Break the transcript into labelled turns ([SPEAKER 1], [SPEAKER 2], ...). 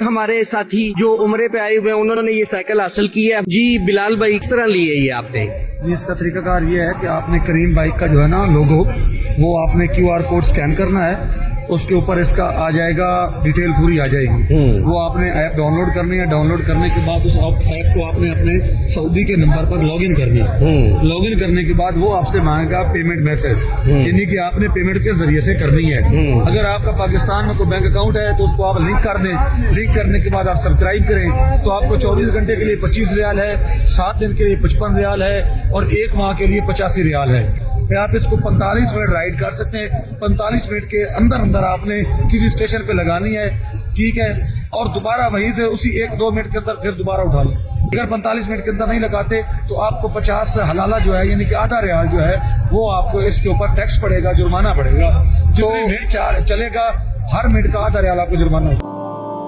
[SPEAKER 1] एक हमारे साथी जो उम्रे पे आए हुए हैं, उन्होंने ये साइकिल हासिल की है। जी बिलाल भाई, किस तरह ली है ये आपने?
[SPEAKER 2] जी, इसका तरीकाकार ये है कि आपने करीम बाइक का जो है ना लोगो, वो आपने QR कोड स्कैन करना है, उसके ऊपर इसका आ जाएगा, डिटेल पूरी आ जाएगी। वो आपने ऐप डाउनलोड करनी है। डाउनलोड करने के बाद उस ऐप को आपने अपने सऊदी के नंबर पर लॉगिन करनी है। लॉगिन करने के बाद वो आपसे मांगेगा पेमेंट मेथड, यानी कि आपने पेमेंट के जरिए से करनी है। अगर आपका पाकिस्तान में कोई बैंक अकाउंट है तो उसको आप लिंक कर दें। लिंक करने के बाद आप सब्सक्राइब करें तो आपको 24 घंटे के लिए 25 रियाल है, 7 दिन के लिए 55 रियाल है और 1 माह के लिए 85 रियाल है। फिर आप इसको 45 मिनट राइड कर सकते हैं। 45 मिनट के अंदर अंदर आपने किसी स्टेशन पे लगानी है, ठीक है, और दोबारा वहीं से उसी 1-2 मिनट के अंदर फिर दोबारा उठा लो। अगर 45 मिनट के अंदर नहीं लगाते तो आपको 50 हलाला जो है, यानी कि आधा रियाल जो है, वो आपको इसके ऊपर टैक्स पड़ेगा, जुर्माना पड़ेगा। जो मिनट चलेगा हर मिनट का आधा रियाल आपको जुर्माना होगा।